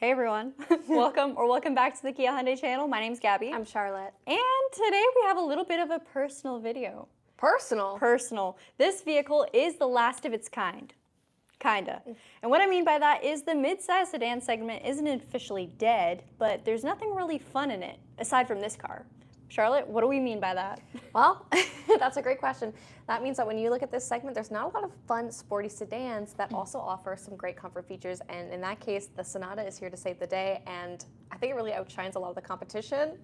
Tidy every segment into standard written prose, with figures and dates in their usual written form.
Hey everyone, welcome back to the Kia Hyundai channel. My name's Gabby. I'm Charlotte. And today we have a little bit of a personal video. Personal? Personal. This vehicle is the last of its kind. Kinda. And what I mean by that is the midsize sedan segment isn't officially dead, but there's nothing really fun in it, aside from this car. Charlotte, what do we mean by that? Well, that's a great question. That means that when you look at this segment, there's not a lot of fun, sporty sedans that also offer some great comfort features. And in that case, the Sonata is here to save the day. And I think it really outshines a lot of the competition.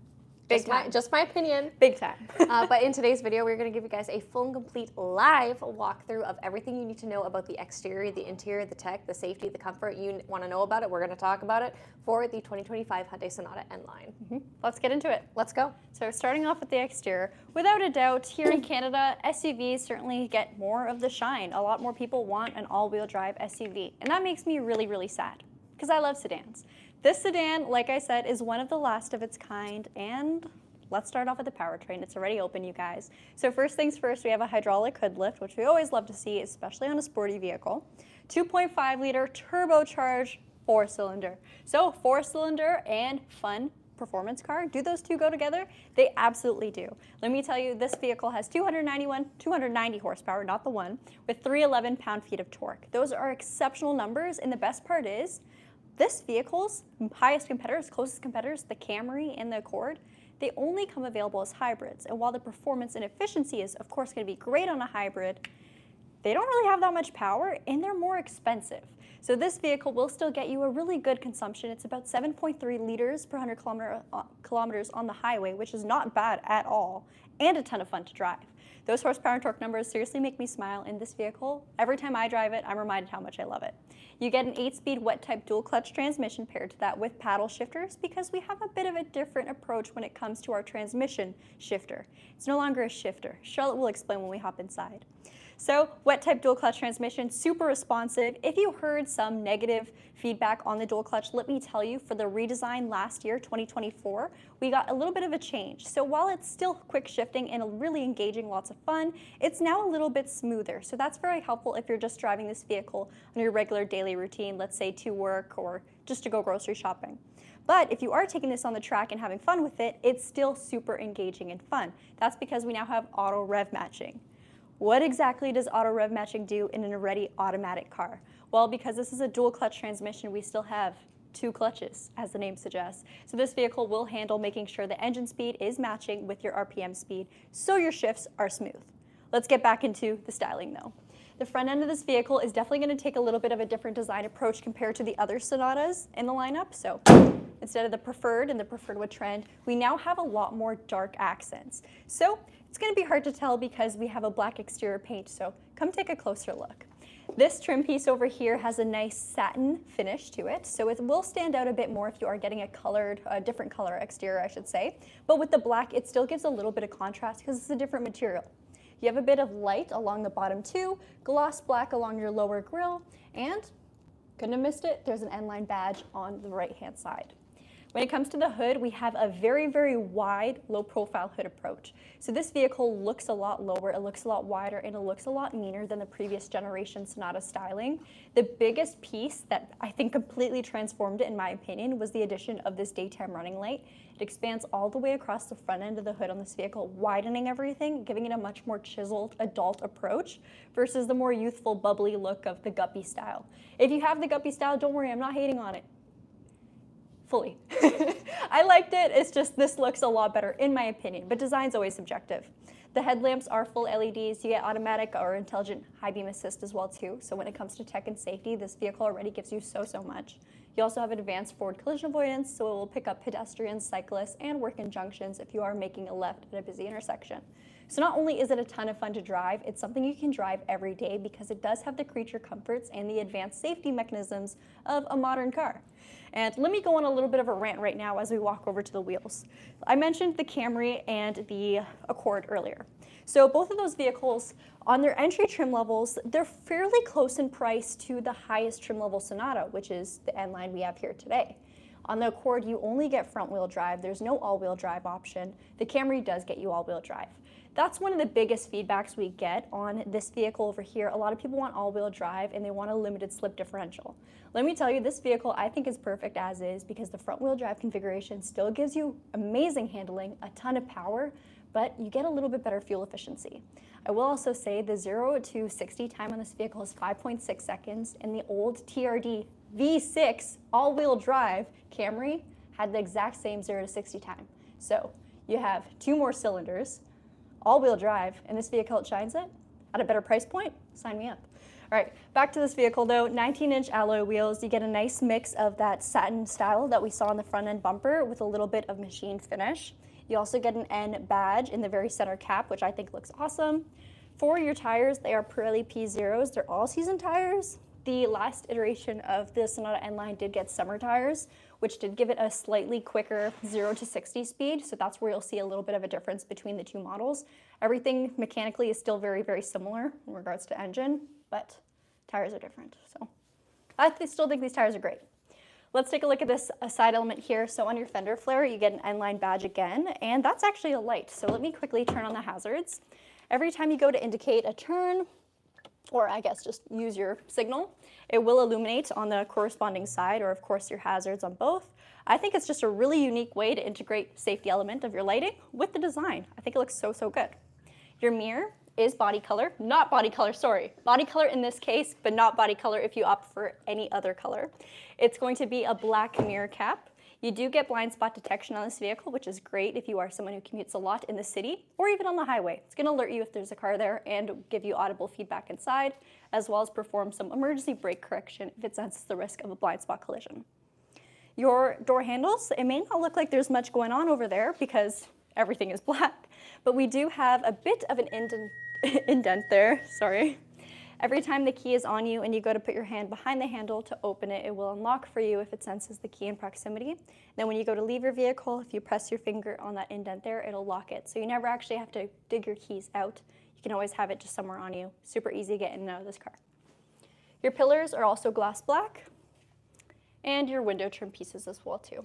Just my opinion. Big time. But in today's video, we're going to give you guys a full and complete live walkthrough of everything you need to know about the exterior, the interior, the tech, the safety, the comfort. You want to know about it. We're going to talk about it for the 2025 Hyundai Sonata N-Line. Let's get into it. Let's go. So starting off with the exterior, without a doubt, here in Canada, SUVs certainly get more of the shine. A lot more people want an all-wheel drive SUV, and that makes me really, really sad because I love sedans. This sedan, like I said, is one of the last of its kind, and let's start off with the powertrain. It's already open, you guys. So first things first, we have a hydraulic hood lift, which we always love to see, especially on a sporty vehicle. 2.5-liter turbocharged 4-cylinder. So 4-cylinder and fun performance car, do those two go together? They absolutely do. Let me tell you, this vehicle has 290 horsepower, not the one, with 311 pound-feet of torque. Those are exceptional numbers, and the best part is, this vehicle's highest competitors, closest competitors, the Camry and the Accord, they only come available as hybrids. And while the performance and efficiency is, of course, going to be great on a hybrid, they don't really have that much power, and they're more expensive. So this vehicle will still get you a really good consumption. It's about 7.3 liters per 100 kilometers on the highway, which is not bad at all, and a ton of fun to drive. Those horsepower and torque numbers seriously make me smile in this vehicle. Every time I drive it, I'm reminded how much I love it. You get an 8-speed wet-type dual-clutch transmission paired to that with paddle shifters because we have a bit of a different approach when it comes to our transmission shifter. It's no longer a shifter. Charlotte will explain when we hop inside. So, wet-type dual-clutch transmission, super responsive. If you heard some negative feedback on the dual-clutch, let me tell you, for the redesign last year, 2024, we got a little bit of a change. So while it's still quick shifting and really engaging, lots of fun, it's now a little bit smoother. So that's very helpful if you're just driving this vehicle on your regular daily routine, let's say to work or just to go grocery shopping. But if you are taking this on the track and having fun with it, it's still super engaging and fun. That's because we now have auto rev matching. What exactly does auto rev matching do in an already automatic car? Well, because this is a dual clutch transmission, we still have 2 clutches, as the name suggests. So this vehicle will handle making sure the engine speed is matching with your RPM speed, so your shifts are smooth. Let's get back into the styling though. The front end of this vehicle is definitely going to take a little bit of a different design approach compared to the other Sonatas in the lineup. So instead of the preferred and the preferred wood trend, we now have a lot more dark accents. So it's going to be hard to tell because we have a black exterior paint, so come take a closer look. This trim piece over here has a nice satin finish to it, so it will stand out a bit more if you are getting a different color exterior, I should say. But with the black, it still gives a little bit of contrast because it's a different material. You have a bit of light along the bottom too, gloss black along your lower grille, and couldn't have missed it, there's an N-Line badge on the right-hand side. When it comes to the hood, we have a very, very wide, low-profile hood approach. So this vehicle looks a lot lower, it looks a lot wider, and it looks a lot meaner than the previous generation Sonata styling. The biggest piece that I think completely transformed it, in my opinion, was the addition of this daytime running light. It expands all the way across the front end of the hood on this vehicle, widening everything, giving it a much more chiseled adult approach versus the more youthful, bubbly look of the Guppy style. If you have the Guppy style, don't worry, I'm not hating on it. Fully. I liked it, it's just this looks a lot better in my opinion, but design's always subjective. The headlamps are full LEDs, you get automatic or intelligent high beam assist as well too, so when it comes to tech and safety, this vehicle already gives you so much. You also have advanced forward collision avoidance, so it will pick up pedestrians, cyclists, and work in junctions if you are making a left at a busy intersection. So not only is it a ton of fun to drive, it's something you can drive every day because it does have the creature comforts and the advanced safety mechanisms of a modern car. And let me go on a little bit of a rant right now as we walk over to the wheels. I mentioned the Camry and the Accord earlier. So both of those vehicles, on their entry trim levels, they're fairly close in price to the highest trim level Sonata, which is the N-Line we have here today. On the Accord, you only get front wheel drive. There's no all-wheel drive option. The Camry does get you all-wheel drive. That's one of the biggest feedbacks we get on this vehicle over here. A lot of people want all-wheel drive and they want a limited slip differential. Let me tell you, this vehicle I think is perfect as is because the front-wheel drive configuration still gives you amazing handling, a ton of power, but you get a little bit better fuel efficiency. I will also say the 0 to 60 time on this vehicle is 5.6 seconds, and the old TRD V6 all-wheel drive Camry had the exact same 0 to 60 time. So you have 2 more cylinders, all-wheel drive, and this vehicle shines it at a better price point. Sign me up. All right, back to this vehicle though, 19-inch alloy wheels. You get a nice mix of that satin style that we saw on the front end bumper with a little bit of machined finish. You also get an N badge in the very center cap, which I think looks awesome. For your tires, they are Pirelli P0s. They're all-season tires. The last iteration of the Sonata N-Line did get summer tires, which did give it a slightly quicker 0 to 60 speed, so that's where you'll see a little bit of a difference between the 2 models. Everything mechanically is still very, very similar in regards to engine, but tires are different. So I still think these tires are great. Let's take a look at this side element here. So on your fender flare, you get an N-Line badge again, and that's actually a light. So let me quickly turn on the hazards. Every time you go to indicate a turn, or I guess just use your signal, it will illuminate on the corresponding side, or of course your hazards on both. I think it's just a really unique way to integrate safety element of your lighting with the design. I think it looks so, so good. Your mirror is body color, not body color, sorry. Body color in this case, but not body color if you opt for any other color. It's going to be a black mirror cap. You do get blind spot detection on this vehicle, which is great if you are someone who commutes a lot in the city or even on the highway. It's going to alert you if there's a car there and give you audible feedback inside, as well as perform some emergency brake correction if it senses the risk of a blind spot collision. Your door handles, it may not look like there's much going on over there because everything is black, but we do have a bit of an indent there, sorry. Every time the key is on you and you go to put your hand behind the handle to open it, it will unlock for you if it senses the key in proximity. Then when you go to leave your vehicle, if you press your finger on that indent there, it'll lock it. So you never actually have to dig your keys out. You can always have it just somewhere on you. Super easy to get in and out of this car. Your pillars are also gloss black, and your window trim pieces as well too.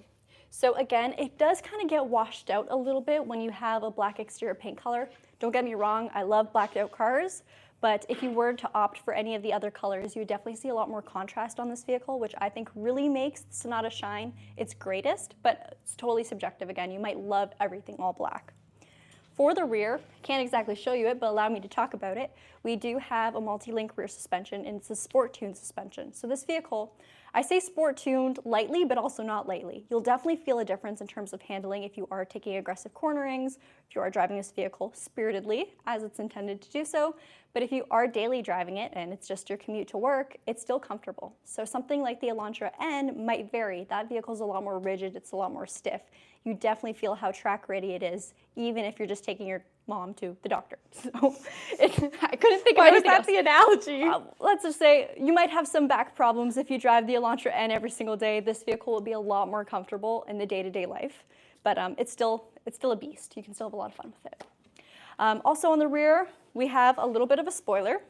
So again, it does kind of get washed out a little bit when you have a black exterior paint color. Don't get me wrong, I love blacked out cars, but if you were to opt for any of the other colors, you would definitely see a lot more contrast on this vehicle, which I think really makes the Sonata shine its greatest, but it's totally subjective again. You might love everything all black. For the rear, can't exactly show you it, but allow me to talk about it. We do have a multi-link rear suspension, and it's a sport-tuned suspension. So this vehicle, I say sport-tuned lightly, but also not lightly. You'll definitely feel a difference in terms of handling if you are taking aggressive cornerings, if you are driving this vehicle spiritedly, as it's intended to do so. But if you are daily driving it and it's just your commute to work, it's still comfortable. So something like the Elantra N might vary. That vehicle's a lot more rigid, it's a lot more stiff. You definitely feel how track ready it is, even if you're just taking your mom to the doctor. So I couldn't think of anything else. Why was that the analogy? Let's just say you might have some back problems if you drive the Elantra N every single day. This vehicle will be a lot more comfortable in the day-to-day life, but it's still a beast. You can still have a lot of fun with it. Also on the rear, we have a little bit of a spoiler.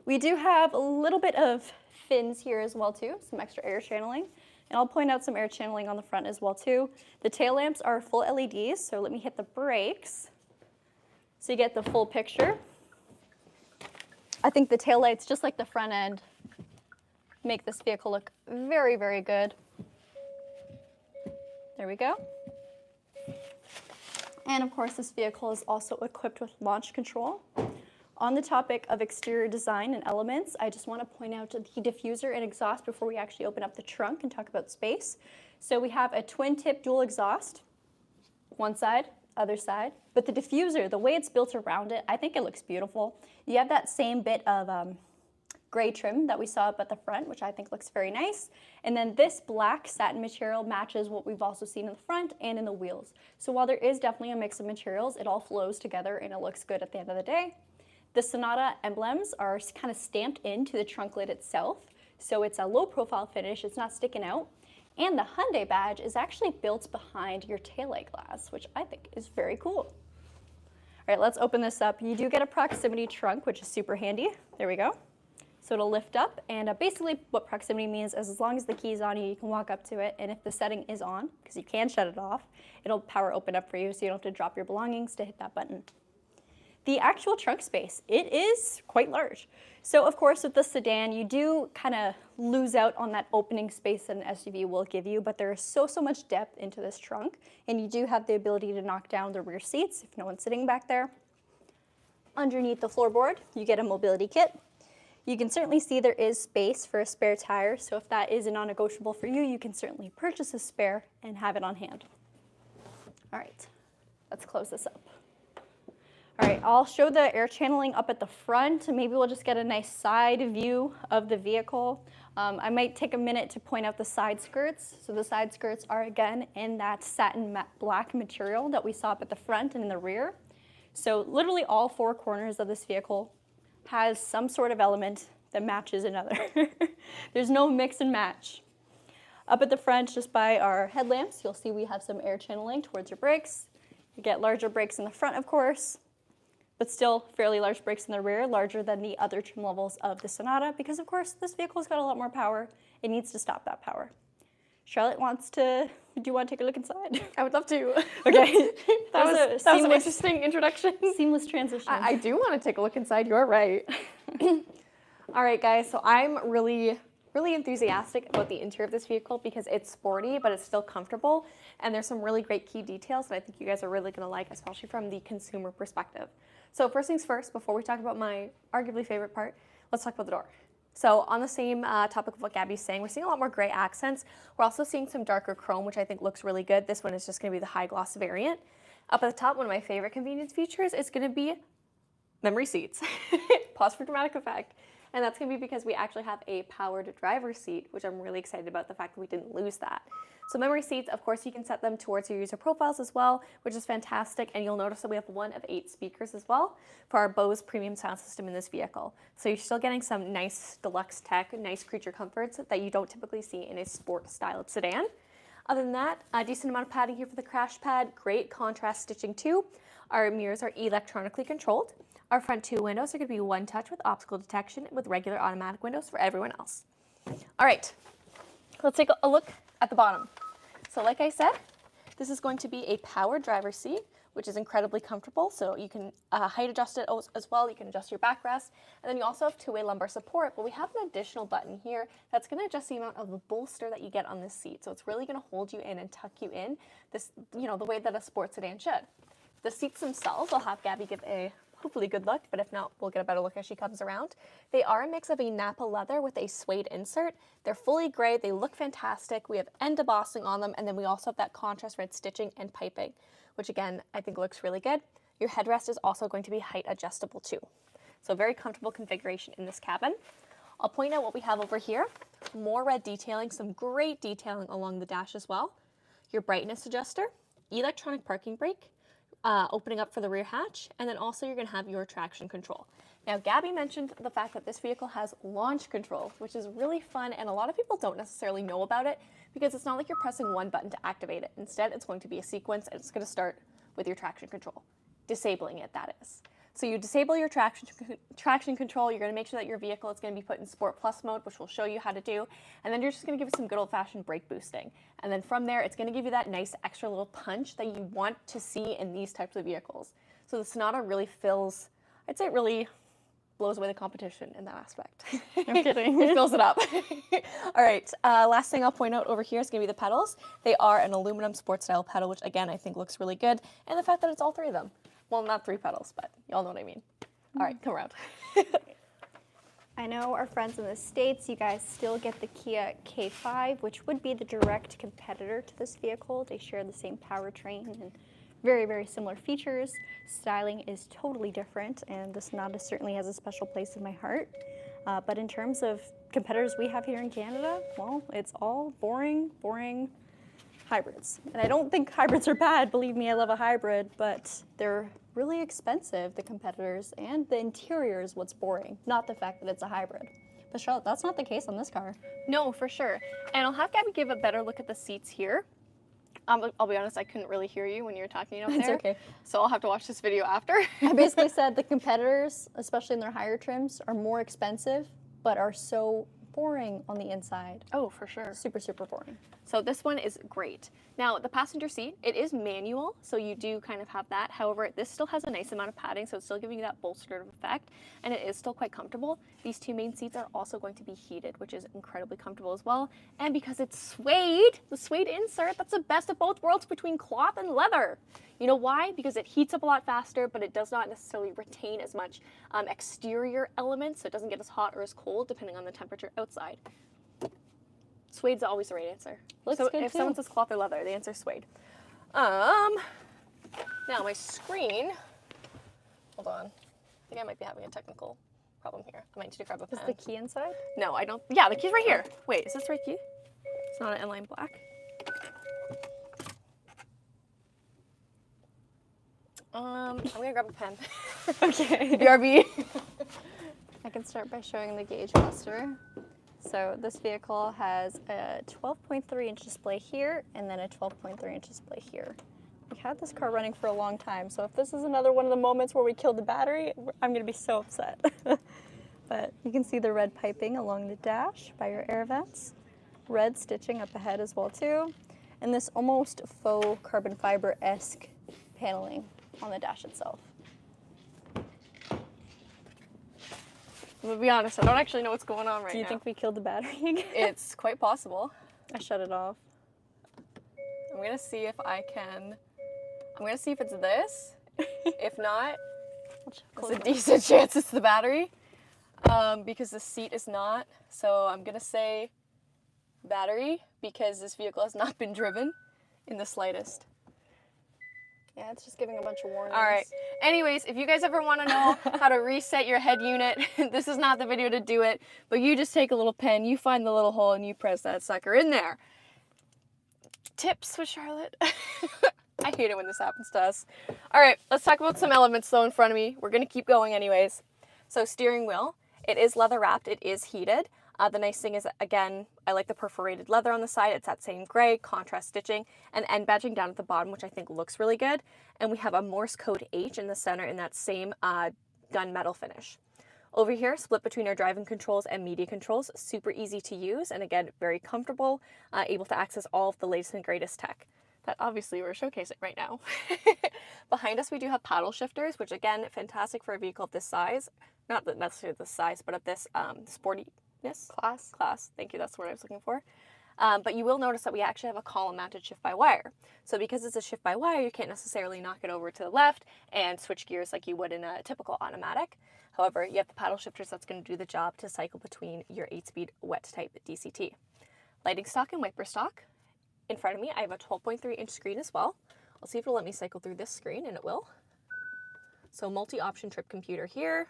We do have a little bit of fins here as well too, some extra air channeling. And I'll point out some air channeling on the front as well too. The tail lamps are full LEDs, so let me hit the brakes so you get the full picture. I think the tail lights, just like the front end, make this vehicle look very, very good. There we go. And of course, this vehicle is also equipped with launch control. On the topic of exterior design and elements, I just want to point out the diffuser and exhaust before we actually open up the trunk and talk about space. So we have a twin-tip dual exhaust, one side, other side. But the diffuser, the way it's built around it, I think it looks beautiful. You have that same bit of gray trim that we saw up at the front, which I think looks very nice. And then this black satin material matches what we've also seen in the front and in the wheels. So while there is definitely a mix of materials, it all flows together and it looks good at the end of the day. The Sonata emblems are kind of stamped into the trunk lid itself, so it's a low profile finish, it's not sticking out. And the Hyundai badge is actually built behind your taillight glass, which I think is very cool. All right, let's open this up. You do get a proximity trunk, which is super handy. There we go. So it'll lift up, and basically what proximity means is as long as the key's on you, you can walk up to it, and if the setting is on, because you can shut it off, it'll power open up for you so you don't have to drop your belongings to hit that button. the actual trunk space, it is quite large. So of course with the sedan, you do kind of lose out on that opening space that an SUV will give you, but there is so much depth into this trunk, and you do have the ability to knock down the rear seats if no one's sitting back there. Underneath the floorboard, you get a mobility kit. You can certainly see there is space for a spare tire, so if that is a non-negotiable for you, you can certainly purchase a spare and have it on hand. All right, let's close this up. All right, I'll show the air channeling up at the front, and maybe we'll just get a nice side view of the vehicle. I might take a minute to point out the side skirts. So the side skirts are, again, in that satin matte black material that we saw up at the front and in the rear. So literally all four corners of this vehicle has some sort of element that matches another. There's no mix and match. Up at the front, just by our headlamps, you'll see we have some air channeling towards your brakes. You get larger brakes in the front, of course, but still fairly large brakes in the rear, larger than the other trim levels of the Sonata, because of course this vehicle's got a lot more power. It needs to stop that power. Charlotte do you want to take a look inside? I would love to. Okay. that was an interesting introduction. Seamless transition. I do want to take a look inside, you're right. All right, guys, so I'm really enthusiastic about the interior of this vehicle because it's sporty, but it's still comfortable, and there's some really great key details that I think you guys are really going to like, especially from the consumer perspective. So first things first, before we talk about my arguably favorite part, let's talk about the door. So on the same topic of what Gabby's saying, we're seeing a lot more gray accents. We're also seeing some darker chrome, which I think looks really good. This one is just going to be the high gloss variant. Up at the top, one of my favorite convenience features is going to be memory seats. Pause for dramatic effect. And that's going to be because we actually have a powered driver's seat, which I'm really excited about the fact that we didn't lose that. So memory seats, of course, you can set them towards your user profiles as well, which is fantastic. And you'll notice that we have 1 of 8 speakers as well for our Bose premium sound system in this vehicle. So you're still getting some nice deluxe tech, nice creature comforts that you don't typically see in a sport-styled sedan. Other than that, a decent amount of padding here for the crash pad, great contrast stitching too. Our mirrors are electronically controlled. Our front 2 windows are going to be one touch with optical detection with regular automatic windows for everyone else. All right, let's take a look at the bottom. So like I said, this is going to be a powered driver's seat, which is incredibly comfortable. So you can height adjust it as well. You can adjust your backrest. And then you also have 2-way lumbar support, but we have an additional button here that's going to adjust the amount of the bolster that you get on this seat. So it's really going to hold you in and tuck you in this, the way that a sports sedan should. The seats themselves, I'll have Gabby give a hopefully good look, but if not, we'll get a better look as she comes around. They are a mix of a Napa leather with a suede insert. They're fully gray, they look fantastic. We have end embossing on them, and then we also have that contrast red stitching and piping, which again, I think looks really good. Your headrest is also going to be height adjustable too. So very comfortable configuration in this cabin. I'll point out what we have over here. More red detailing, some great detailing along the dash as well. Your brightness adjuster, electronic parking brake, opening up for the rear hatch, and then also you're going to have your traction control. Now, Gabby mentioned the fact that this vehicle has launch control, which is really fun, and a lot of people don't necessarily know about it because it's not like you're pressing one button to activate it. Instead, it's going to be a sequence, and it's going to start with your traction control. Disabling it, that is. So you disable your traction control, you're going to make sure that your vehicle is going to be put in Sport Plus mode, which we'll show you how to do, and then you're just going to give it some good old-fashioned brake boosting. And then from there, it's going to give you that nice extra little punch that you want to see in these types of vehicles. So the Sonata really fills, I'd say it really blows away the competition in that aspect. No kidding. It fills it up. All right, last thing I'll point out over here is going to be the pedals. They are an aluminum sport style pedal, which again, I think looks really good, and the fact that it's all 3 of them. Well, not 3 pedals, but y'all know what I mean. All right, come around. I know our friends in the States, you guys still get the Kia K5, which would be the direct competitor to this vehicle. They share the same powertrain and very, very similar features. Styling is totally different, and the Sonata certainly has a special place in my heart. But in terms of competitors we have here in Canada, well, it's all boring hybrids. And I don't think hybrids are bad, believe me, I love a hybrid, but they're really expensive, the competitors, and the interior is what's boring, not the fact that it's a hybrid. But Charlotte, that's not the case on this car. No, for sure. And I'll have Gabby give a better look at the seats here. I'll be honest, I couldn't really hear you when you were talking out there. It's okay. So I'll have to watch this video after. I basically said the competitors, especially in their higher trims, are more expensive, but are so boring on the inside. Oh, for sure. Super, super boring. So this one is great. Now the passenger seat, it is manual, so you do kind of have that. However, this still has a nice amount of padding, so it's still giving you that bolstered effect, and it is still quite comfortable. These two main seats are also going to be heated, which is incredibly comfortable as well. And because it's suede, the suede insert, that's the best of both worlds between cloth and leather. You know why? Because it heats up a lot faster, but it does not necessarily retain as much exterior elements, so it doesn't get as hot or as cold depending on the temperature outside. Suede's always the right answer. Looks so good if too. someone says cloth or leather, the answer is suede. Now my screen, hold on. I think I might be having a technical problem here. I might need to grab a pen. Is the key inside? No, I don't. Yeah, the key's right here. Wait, is this the right key? It's not an N-Line black. I'm gonna grab a pen. Okay. BRB. I can start by showing the gauge cluster. So this vehicle has a 12.3 inch display here and then a 12.3 inch display here. We had this car running for a long time, so if this is another one of the moments where we killed the battery, I'm gonna be so upset. But you can see the red piping along the dash by your air vents, red stitching up ahead as well too, and this almost faux carbon fiber-esque paneling on the dash itself. I'm gonna be honest, I don't actually know what's going on right now. Do you think we killed the battery again? It's quite possible. I shut it off. I'm gonna see if I can. I'm gonna see if it's this. If not, there's a decent chance it's the battery. Because the seat is not. So I'm gonna say battery because this vehicle has not been driven in the slightest. Yeah, it's just giving a bunch of warnings. All right. Anyways, if you guys ever want to know how to reset your head unit, this is not the video to do it, but you just take a little pen, you find the little hole, and you press that sucker in there. Tips with Charlotte. I hate it when this happens to us. All right, let's talk about some elements though in front of me. We're going to keep going anyways. So steering wheel, it is leather wrapped, it is heated. The nice thing is, again, I like the perforated leather on the side. It's that same gray, contrast stitching, and end badging down at the bottom, which I think looks really good. And we have a Morse code H in the center in that same gunmetal finish. Over here, split between our driving controls and media controls, super easy to use, and again, very comfortable, able to access all of the latest and greatest tech that obviously we're showcasing right now. Behind us, we do have paddle shifters, which again, fantastic for a vehicle of this size. Not necessarily this size, but of this sporty class. Thank you, that's the word I was looking for. But you will notice that we actually have a column mounted shift by wire. So because it's a shift by wire, you can't necessarily knock it over to the left and switch gears like you would in a typical automatic. However, you have the paddle shifters that's going to do the job to cycle between your 8-speed wet type DCT. Lighting stock and wiper stock. In front of me, I have a 12.3 inch screen as well. I'll see if it'll let me cycle through this screen, and it will. So multi-option trip computer here.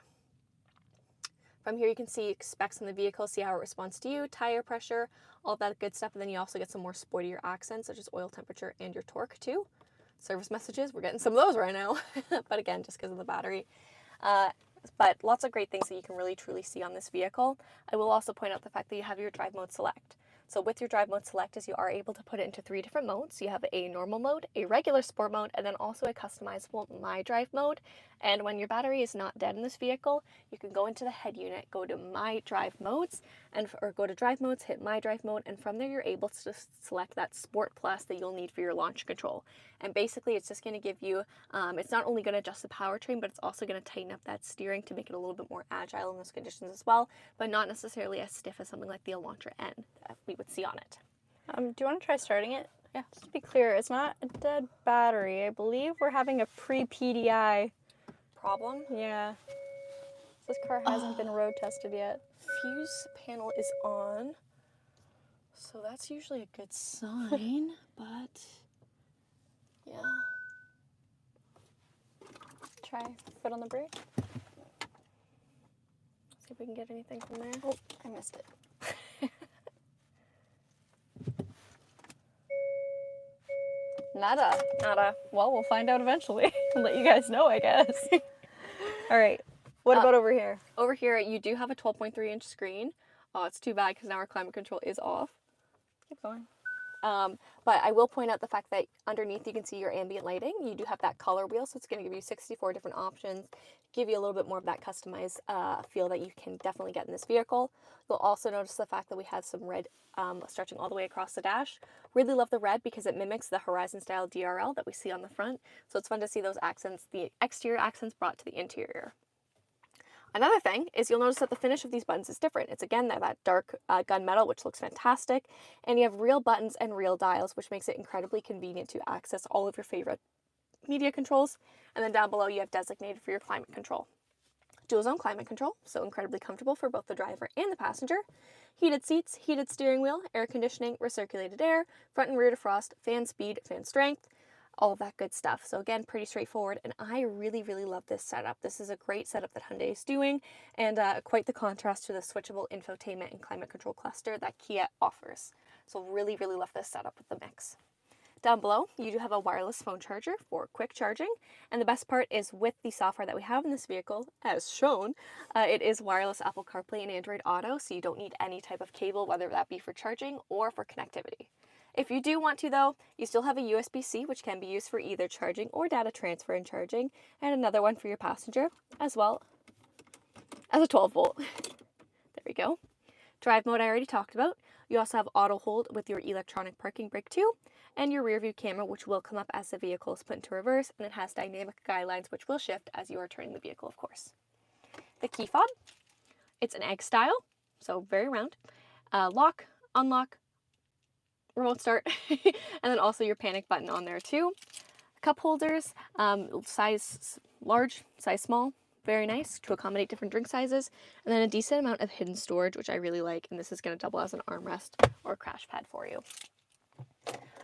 From here you can see specs on the vehicle, see how it responds to you, tire pressure, all that good stuff, and then you also get some more sportier accents such as oil temperature and your torque too. Service messages, we're getting some of those right now, but again, just because of the battery. But lots of great things that you can really truly see on this vehicle. I will also point out the fact that you have your drive mode select. So with your drive mode select is you are able to put it into 3 different modes. You have a normal mode, a regular sport mode, and then also a customizable My Drive mode. And when your battery is not dead in this vehicle, you can go into the head unit, go to My Drive modes, or go to drive modes, hit My Drive mode, and from there you're able to select that Sport Plus that you'll need for your launch control. And basically it's just going to give you, it's not only going to adjust the powertrain, but it's also going to tighten up that steering to make it a little bit more agile in those conditions as well, but not necessarily as stiff as something like the Elantra N that we would see on it. Do you want to try starting it? Yeah. Just to be clear, it's not a dead battery. I believe we're having a pre-PDI Problem? Yeah. This car hasn't been road tested yet. Fuse panel is on, so that's usually a good sign, but yeah. Try foot on the brake. See if we can get anything from there. Oh, I missed it. Nada. Nada. Well, we'll find out eventually. I'll let you guys know, I guess. All right. What about over here? Over here, you do have a 12.3 inch screen. Oh, it's too bad because now our climate control is off. Keep going. But I will point out the fact that underneath you can see your ambient lighting. You do have that color wheel, so it's going to give you 64 different options, give you a little bit more of that customized feel that you can definitely get in this vehicle. You'll also notice the fact that we have some red stretching all the way across the dash. Really love the red because it mimics the Horizon style DRL that we see on the front. So it's fun to see those accents, the exterior accents brought to the interior. Another thing is you'll notice that the finish of these buttons is different. It's again that dark gunmetal, which looks fantastic. And you have real buttons and real dials, which makes it incredibly convenient to access all of your favorite media controls. And then down below you have designated for your climate control. Dual zone climate control, so incredibly comfortable for both the driver and the passenger. Heated seats, heated steering wheel, air conditioning, recirculated air, front and rear defrost, fan speed, fan strength, all of that good stuff. So again, pretty straightforward, and I really, really love this setup. This is a great setup that Hyundai is doing, and quite the contrast to the switchable infotainment and climate control cluster that Kia offers. So really, really love this setup with the mix. Down below, you do have a wireless phone charger for quick charging, and the best part is with the software that we have in this vehicle, as shown, it is wireless Apple CarPlay and Android Auto, so you don't need any type of cable, whether that be for charging or for connectivity. If you do want to though, you still have a USB-C, which can be used for either charging or data transfer and charging, and another one for your passenger, as well as a 12 volt. There we go. Drive mode I already talked about. You also have auto hold with your electronic parking brake too, and your rear view camera, which will come up as the vehicle is put into reverse, and it has dynamic guidelines which will shift as you are turning the vehicle, of course. The key fob, it's an egg style, so very round. Lock, unlock, remote start, and then also your panic button on there too. Cup holders, size large, size small, very nice to accommodate different drink sizes, and then a decent amount of hidden storage, which I really like, and this is going to double as an armrest or crash pad for you.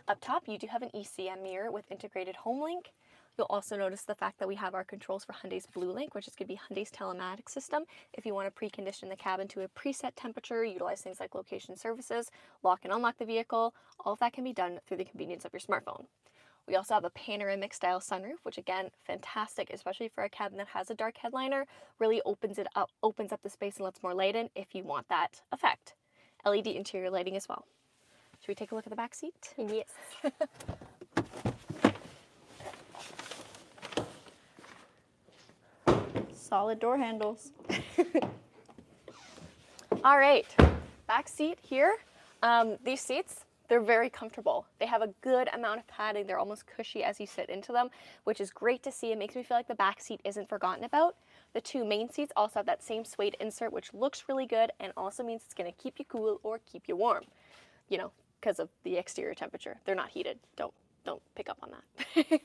Up top, you do have an ECM mirror with integrated home link. You'll also notice the fact that we have our controls for Hyundai's Blue Link, which is going to be Hyundai's telematics system. If you want to precondition the cabin to a preset temperature, utilize things like location services, lock and unlock the vehicle, all of that can be done through the convenience of your smartphone. We also have a panoramic style sunroof, which again, fantastic, especially for a cabin that has a dark headliner, really opens up the space and lets more light in if you want that effect. LED interior lighting as well. Should we take a look at the back seat? Yes. Solid door handles. All right, back seat here. These seats, they're very comfortable. They have a good amount of padding. They're almost cushy as you sit into them, which is great to see. It makes me feel like the back seat isn't forgotten about. The two main seats also have that same suede insert, which looks really good and also means it's going to keep you cool or keep you warm, you know, because of the exterior temperature. They're not heated. Don't pick up on that.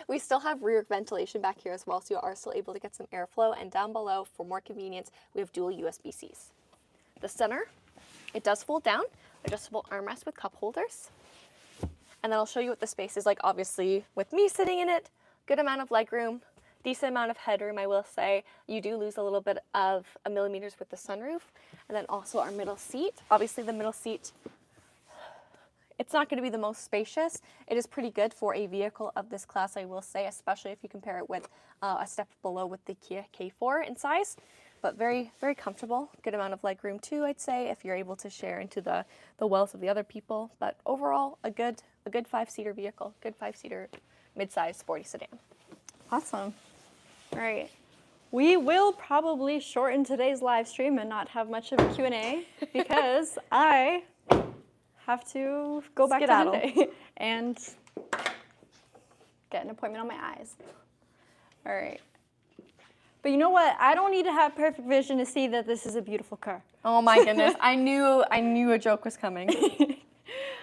We still have rear ventilation back here as well, so you are still able to get some airflow, and down below, for more convenience, we have dual USB-Cs. The center, it does fold down, adjustable armrest with cup holders. And then I'll show you what the space is like, obviously, with me sitting in it. Good amount of legroom, decent amount of headroom, I will say. You do lose a little bit of millimeters with the sunroof. And then also our middle seat. Obviously the middle seat, it's not going to be the most spacious. It is pretty good for a vehicle of this class, I will say, especially if you compare it with a step below with the Kia K4 in size. But very, very comfortable. Good amount of legroom too, I'd say, if you're able to share into the wealth of the other people. But overall, a good 5-seater vehicle, good 5-seater midsize sporty sedan. Awesome. All right. We will probably shorten today's live stream and not have much of a Q&A because I have to go back to Hyundai and get an appointment on my eyes. All right. But you know what? I don't need to have perfect vision to see that this is a beautiful car. Oh my goodness. I knew a joke was coming.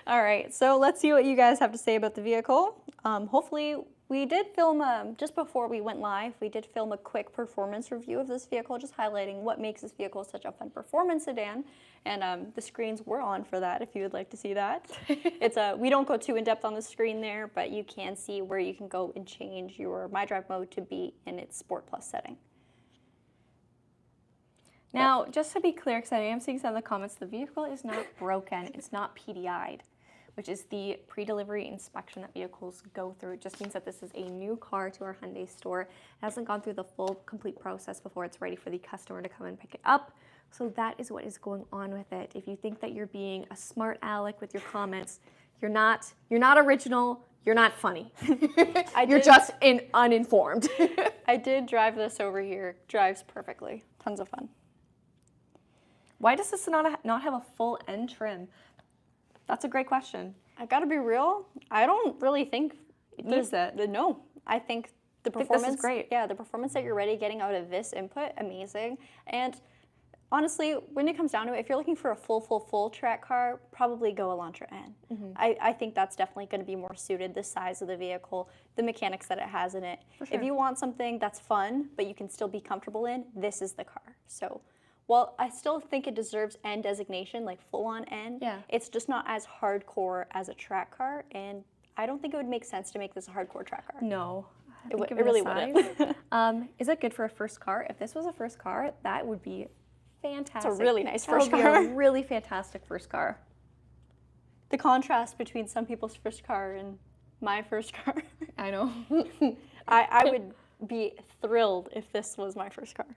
All right. So let's see what you guys have to say about the vehicle. Hopefully we did film, just before we went live, we did film a quick performance review of this vehicle, just highlighting what makes this vehicle such a fun performance sedan. And the screens were on for that if you would like to see that. We don't go too in-depth on the screen there, but you can see where you can go and change your My Drive mode to be in its Sport Plus setting. Now, just to be clear, because I am seeing some of the comments, the vehicle is not broken. It's not PDI'd, which is the pre-delivery inspection that vehicles go through. It just means that this is a new car to our Hyundai store. It hasn't gone through the full, complete process before it's ready for the customer to come and pick it up. So that is what is going on with it. If you think that you're being a smart aleck with your comments, You're not original. You're not funny. You're did- just uninformed. I did drive this over here. Drives perfectly. Tons of fun. Why does the Sonata not have a full end trim? That's a great question. I gotta be real. I don't really think it Needs it. No, I think the think this is performance. great. Yeah, the performance that you're already getting out of this input, amazing. And honestly, when it comes down to it, if you're looking for a full track car, probably go Elantra N. I think that's definitely going to be more suited, the size of the vehicle, the mechanics that it has in it. For sure. If you want something that's fun, but you can still be comfortable in, this is the car. So, while I still think it deserves N designation, like full-on N, Yeah. it's just not as hardcore as a track car, and I don't think it would make sense to make this a hardcore track car. No. It really wouldn't. Is it good for a first car? If this was a first car, that would be fantastic. It's a really nice That would first be car. a really fantastic first car. The contrast between some people's first car and my first car. I know. I would be thrilled if this was my first car.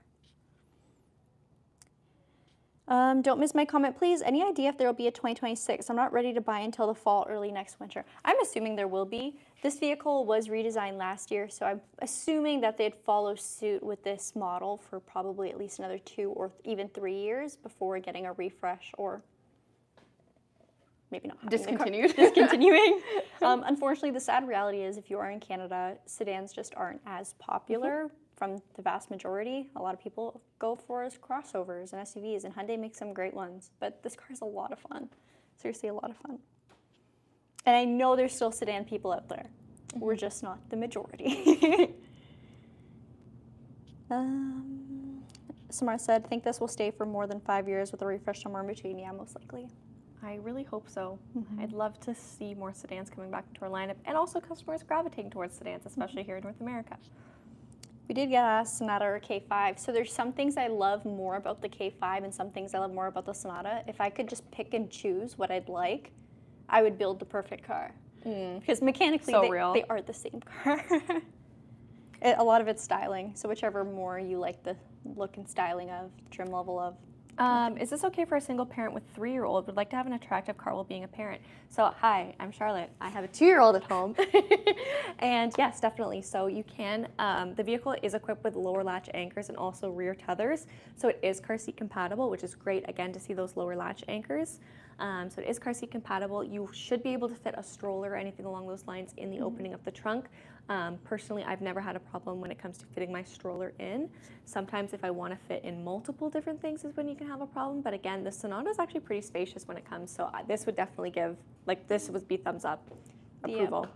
Don't miss my comment, please. Any idea if there will be a 2026? I'm not ready to buy until the fall, early next winter. I'm assuming there will be. This vehicle was redesigned last year, so I'm assuming that they'd follow suit with this model for probably at least another 2 or even 3 years before getting a refresh or maybe not. Discontinuing. Unfortunately, the sad reality is if you are in Canada, sedans just aren't as popular. From the vast majority, a lot of people go for crossovers and SUVs, and Hyundai makes some great ones. But this car is a lot of fun. Seriously, a lot of fun. And I know there's still sedan people out there. We're just not the majority. Samar said, think this will stay for more than 5 years with a refresh somewhere in between. Yeah, most likely. I really hope so. I'd love to see more sedans coming back into our lineup, and also customers gravitating towards sedans, especially here in North America. We did get asked Sonata or K5, so there's some things I love more about the K5 and some things I love more about the Sonata. If I could just pick and choose what I'd like, I would build the perfect car. Because mechanically, they are the same car. A lot of it's styling, so whichever more you like the look and styling of, trim level of. Is this okay for a single parent with 3-year-old would like to have an attractive car while being a parent? So, hi, I'm Charlotte. I have a 2-year-old at home. And yes, definitely. So you can, the vehicle is equipped with lower latch anchors and also rear tethers. So it is car seat compatible, which is great, again, to see those lower latch anchors. So it is car seat compatible. You should be able to fit a stroller or anything along those lines in the opening of the trunk. Personally, I've never had a problem when it comes to fitting my stroller in. Sometimes if I want to fit in multiple different things is when you can have a problem. But again, the Sonata is actually pretty spacious when it comes. So this would definitely give, this would be thumbs up approval.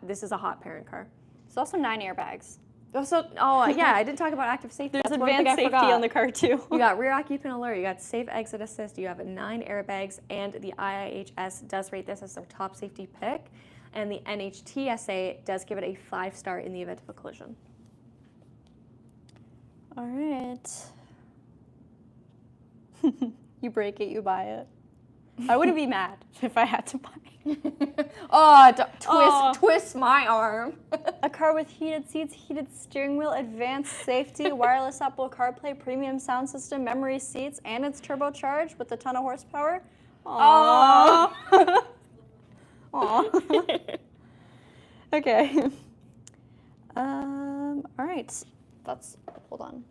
This is a hot parent car. There's also 9 airbags. Yeah, I didn't talk about active safety. There's advanced safety on the car too. You got rear occupant alert, you got safe exit assist, you have 9 airbags, and the IIHS does rate this as their top safety pick. And the NHTSA does give it a 5-star in the event of a collision. All right. You break it, you buy it. I wouldn't be mad if I had to buy it. Twist my arm. A car with heated seats, heated steering wheel, advanced safety, wireless Apple CarPlay, premium sound system, memory seats, and it's turbocharged with a ton of horsepower. Aww. Aww. Okay. All right. Hold on.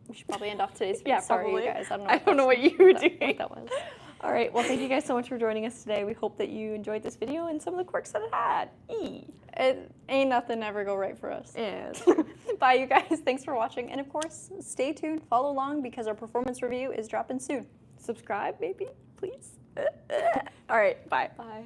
We should probably end off today's video. Yeah, Sorry, probably. you guys. I don't know what you were doing. What that was. All right. Well, thank you guys so much for joining us today. We hope that you enjoyed this video and some of the quirks that it had. It ain't nothing ever go right for us. Yes. Bye, you guys. Thanks for watching. And of course, stay tuned. Follow along because our performance review is dropping soon. Subscribe, maybe, please. All right. Bye. Bye.